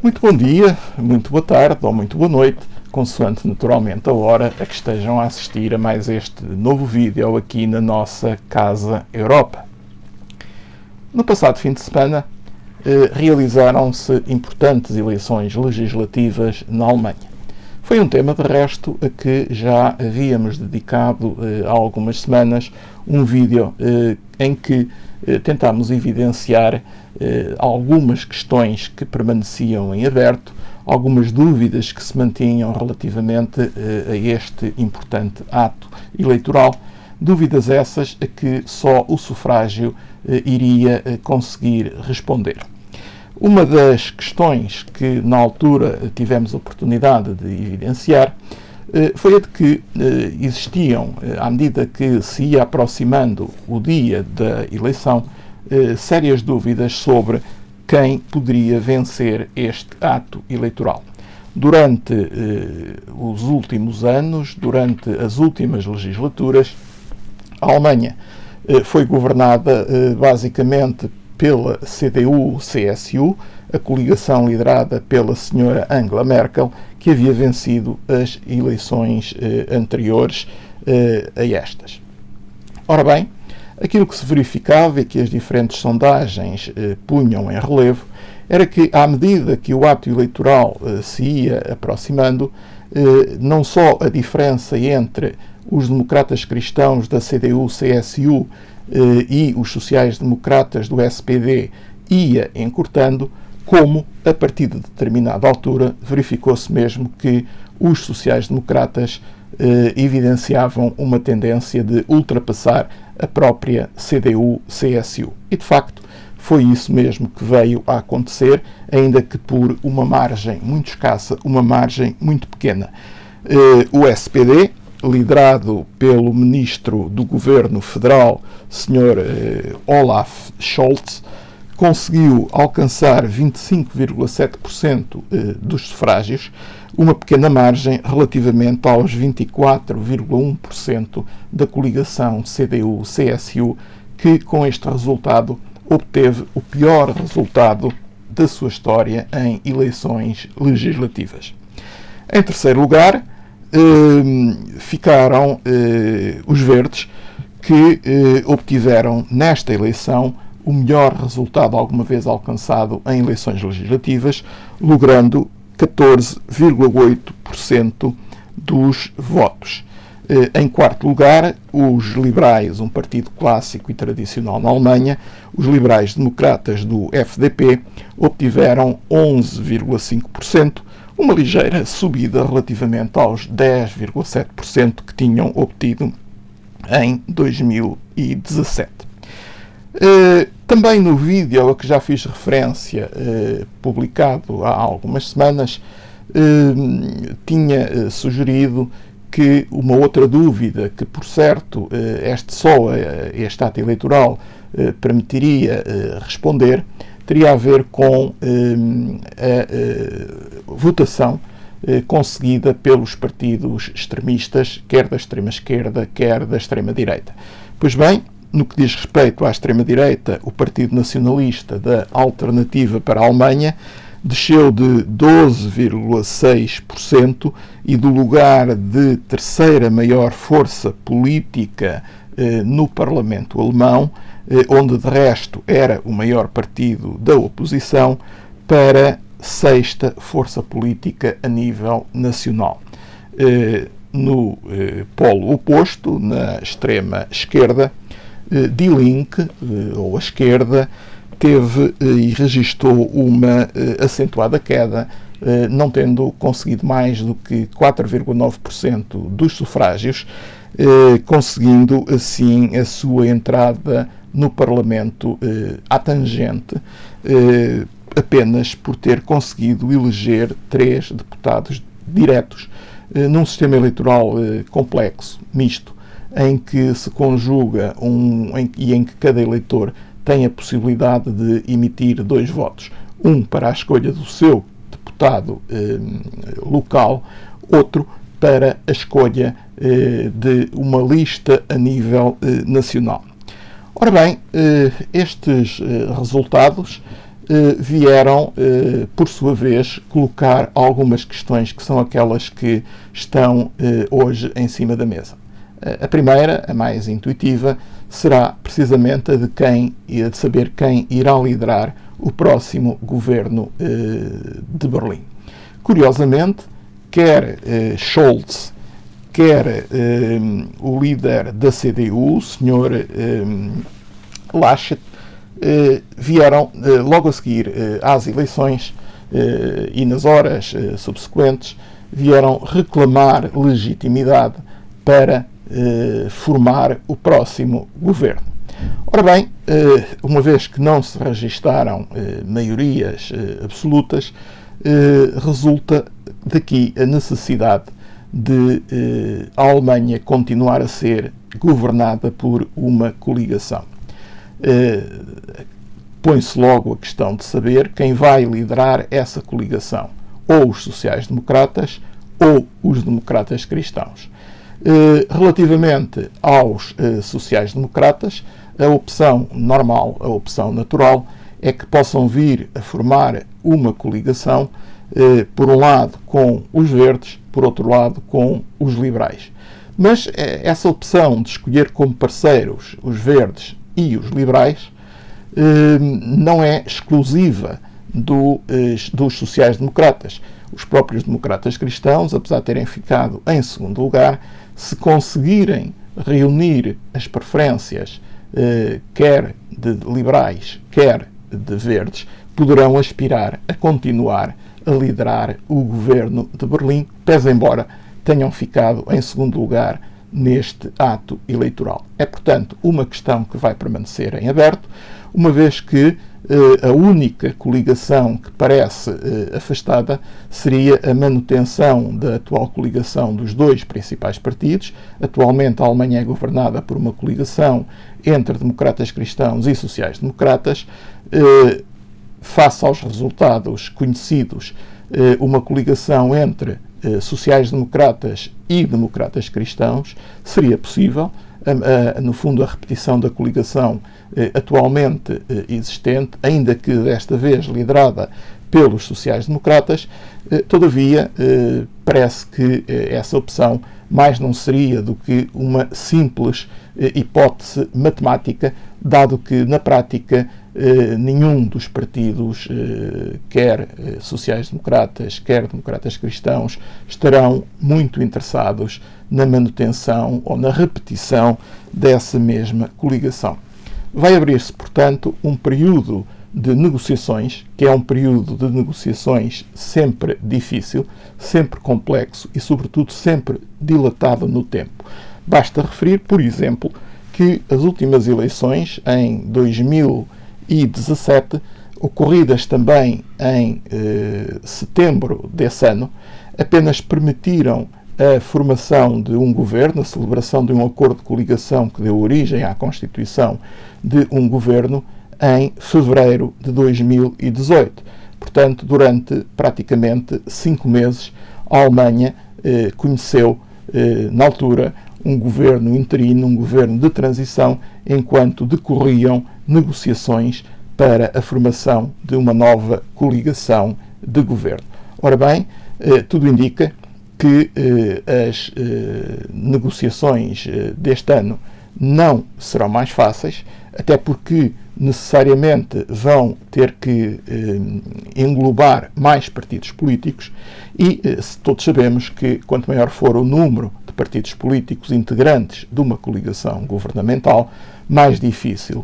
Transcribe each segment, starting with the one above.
Muito bom dia, muito boa tarde ou muito boa noite, consoante naturalmente a hora a que estejam a assistir a mais este novo vídeo aqui na nossa Casa Europa. No passado fim de semana realizaram-se importantes eleições legislativas na Alemanha. Foi um tema, de resto, a que já havíamos dedicado há algumas semanas um vídeo em que tentámos evidenciar algumas questões que permaneciam em aberto, algumas dúvidas que se mantinham relativamente a este importante ato eleitoral, dúvidas essas a que só o sufrágio iria conseguir responder. Uma das questões que na altura tivemos a oportunidade de evidenciar foi a de que existiam, à medida que se ia aproximando o dia da eleição, sérias dúvidas sobre quem poderia vencer este ato eleitoral. Durante os últimos anos, durante as últimas legislaturas, a Alemanha foi governada basicamente pela CDU-CSU, a coligação liderada pela senhora Angela Merkel, que havia vencido as eleições anteriores a estas. Ora bem, aquilo que se verificava e que as diferentes sondagens punham em relevo era que, à medida que o ato eleitoral se ia aproximando, não só a diferença entre os democratas cristãos da CDU-CSU e os sociais-democratas do SPD ia encurtando, como, a partir de determinada altura, verificou-se mesmo que os sociais-democratas evidenciavam uma tendência de ultrapassar a própria CDU-CSU. E, de facto, foi isso mesmo que veio a acontecer, ainda que por uma margem muito escassa, uma margem muito pequena. O SPD, liderado pelo ministro do Governo Federal, Sr. Olaf Scholz, conseguiu alcançar 25,7% dos sufrágios, uma pequena margem relativamente aos 24,1% da coligação CDU-CSU, que com este resultado obteve o pior resultado da sua história em eleições legislativas. Em terceiro lugar, ficaram os verdes, que obtiveram nesta eleição o melhor resultado alguma vez alcançado em eleições legislativas, logrando 14,8% dos votos. Em quarto lugar, os liberais, um partido clássico e tradicional na Alemanha, os liberais-democratas do FDP, obtiveram 11,5%, uma ligeira subida relativamente aos 10,7% que tinham obtido em 2017. Também no vídeo a que já fiz referência, publicado há algumas semanas, tinha sugerido que uma outra dúvida que, por certo, este ato eleitoral permitiria responder, teria a ver com a votação conseguida pelos partidos extremistas, quer da extrema-esquerda, quer da extrema-direita. Pois bem, no que diz respeito à extrema-direita, o Partido Nacionalista da Alternativa para a Alemanha desceu de 12,6% e do lugar de terceira maior força política no Parlamento alemão, onde de resto era o maior partido da oposição, para sexta força política a nível nacional. No polo oposto, na extrema esquerda, Die Linke, ou a esquerda, teve e registou uma acentuada queda, não tendo conseguido mais do que 4,9% dos sufrágios, conseguindo assim a sua entrada no Parlamento à tangente, apenas por ter conseguido eleger 3 deputados diretos num sistema eleitoral complexo, misto, em que se conjuga e em que cada eleitor tem a possibilidade de emitir 2 votos. Um para a escolha do seu deputado local, outro para a escolha de uma lista a nível nacional. Ora bem, estes resultados vieram, por sua vez, colocar algumas questões que são aquelas que estão hoje em cima da mesa. A primeira, a mais intuitiva, será precisamente a de saber quem irá liderar o próximo governo de Berlim. Curiosamente, quer Scholz, quer o líder da CDU, o Sr. Laschet, vieram logo a seguir às eleições e nas horas subsequentes vieram reclamar legitimidade para formar o próximo governo. Ora bem, uma vez que não se registaram maiorias absolutas, resulta daqui a necessidade de a Alemanha continuar a ser governada por uma coligação. Põe-se logo a questão de saber quem vai liderar essa coligação, ou os sociais-democratas ou os democratas cristãos. Relativamente aos sociais-democratas, a opção normal, a opção natural, é que possam vir a formar uma coligação, por um lado com os verdes, por outro lado com os liberais. Mas essa opção de escolher como parceiros os verdes e os liberais não é exclusiva dos sociais-democratas. Os próprios democratas cristãos, apesar de terem ficado em segundo lugar, se conseguirem reunir as preferências quer de liberais, quer de verdes, poderão aspirar a continuar a liderar o governo de Berlim, pese embora tenham ficado em segundo lugar neste ato eleitoral. É, portanto, uma questão que vai permanecer em aberto, uma vez que a única coligação que parece afastada seria a manutenção da atual coligação dos dois principais partidos. Atualmente a Alemanha é governada por uma coligação entre democratas cristãos e sociais-democratas. Face aos resultados conhecidos, uma coligação entre sociais-democratas e democratas cristãos seria possível. No fundo, a repetição da coligação atualmente existente, ainda que desta vez liderada pelos sociais-democratas. Todavia, parece que essa opção mais não seria do que uma simples hipótese matemática, dado que, na prática, nenhum dos partidos, quer sociais-democratas, quer democratas cristãos, estarão muito interessados na manutenção ou na repetição dessa mesma coligação. Vai abrir-se, portanto, um período de negociações, que é um período de negociações sempre difícil, sempre complexo e, sobretudo, sempre dilatado no tempo. Basta referir, por exemplo, que as últimas eleições, em 2017, ocorridas também em setembro desse ano, apenas permitiram a formação de um governo, a celebração de um acordo de coligação que deu origem à constituição de um governo em fevereiro de 2018. Portanto, durante praticamente 5 meses, a Alemanha conheceu, na altura, um governo interino, um governo de transição, enquanto decorriam negociações para a formação de uma nova coligação de governo. Ora bem, tudo indica que as negociações deste ano não serão mais fáceis, até porque necessariamente vão ter que englobar mais partidos políticos e todos sabemos que quanto maior for o número de partidos políticos integrantes de uma coligação governamental, mais difícil,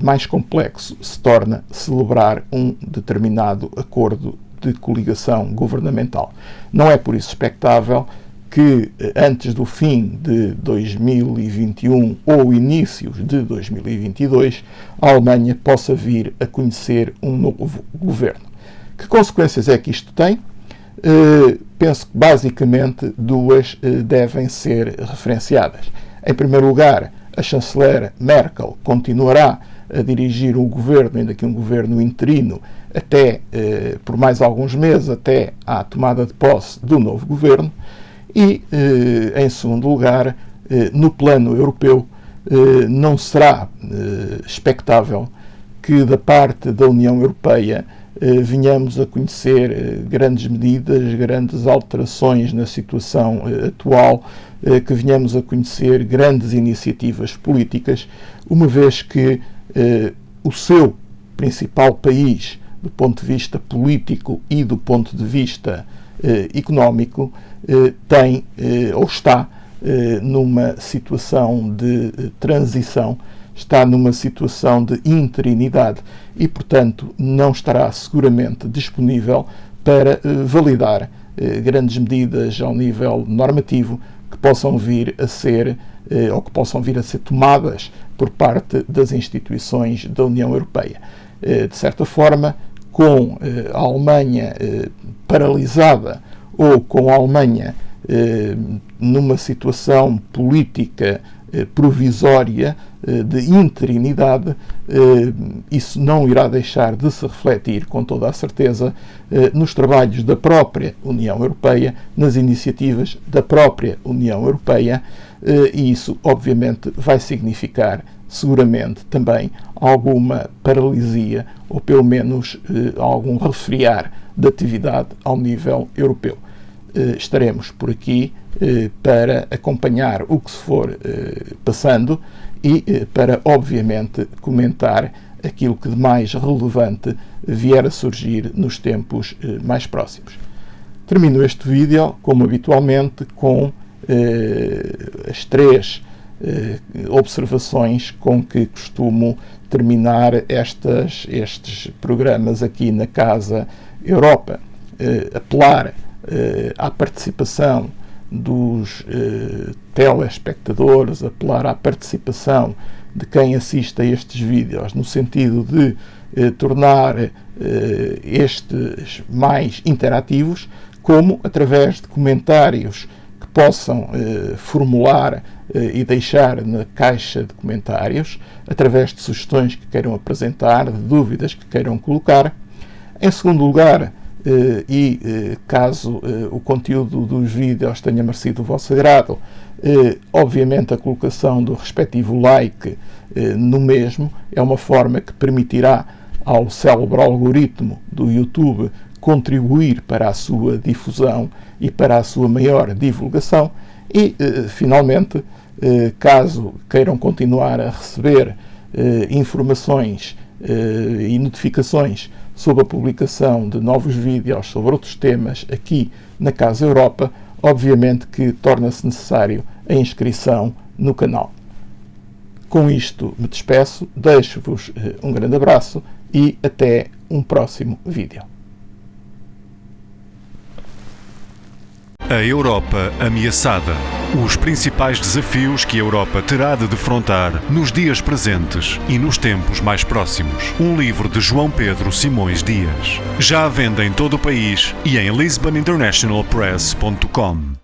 mais complexo se torna celebrar um determinado acordo de coligação governamental. Não é por isso expectável que antes do fim de 2021 ou inícios de 2022 a Alemanha possa vir a conhecer um novo governo. Que consequências é que isto tem? Penso que basicamente duas devem ser referenciadas. Em primeiro lugar, a chanceler Merkel continuará a dirigir o governo, ainda que um governo interino, até por mais alguns meses, até à tomada de posse do novo governo. E, em segundo lugar, no plano europeu, não será expectável que da parte da União Europeia venhamos a conhecer grandes medidas, grandes alterações na situação atual, que venhamos a conhecer grandes iniciativas políticas, uma vez que o seu principal país, do ponto de vista político e do ponto de vista económico, tem ou está numa situação de transição, está numa situação de interinidade e, portanto, não estará seguramente disponível para validar grandes medidas ao nível normativo que possam vir a ser ou que possam vir a ser tomadas por parte das instituições da União Europeia. De certa forma, com a Alemanha paralisada ou com a Alemanha numa situação política provisória de interinidade, isso não irá deixar de se refletir, com toda a certeza, nos trabalhos da própria União Europeia, nas iniciativas da própria União Europeia, e isso, obviamente, vai significar, seguramente, também alguma paralisia, ou pelo menos algum resfriar da atividade ao nível europeu. Estaremos por aqui para acompanhar o que se for passando e para, obviamente, comentar aquilo que de mais relevante vier a surgir nos tempos mais próximos. Termino este vídeo, como habitualmente, com as 3 observações com que costumo terminar estes programas aqui na Casa Europa. Apelar à participação dos telespectadores, apelar à participação de quem assiste a estes vídeos, no sentido de tornar estes mais interativos, como através de comentários que possam formular e deixar na caixa de comentários, através de sugestões que queiram apresentar, de dúvidas que queiram colocar. Em segundo lugar, caso o conteúdo dos vídeos tenha merecido o vosso agrado, obviamente a colocação do respectivo like no mesmo é uma forma que permitirá ao célebre algoritmo do YouTube contribuir para a sua difusão e para a sua maior divulgação. E, finalmente, caso queiram continuar a receber informações e notificações sobre a publicação de novos vídeos sobre outros temas aqui na Casa Europa, obviamente que torna-se necessário a inscrição no canal. Com isto me despeço, deixo-vos um grande abraço e até um próximo vídeo. A Europa ameaçada. Os principais desafios que a Europa terá de defrontar nos dias presentes e nos tempos mais próximos. Um livro de João Pedro Simões Dias. Já à venda em todo o país e em lisboninternationalpress.com.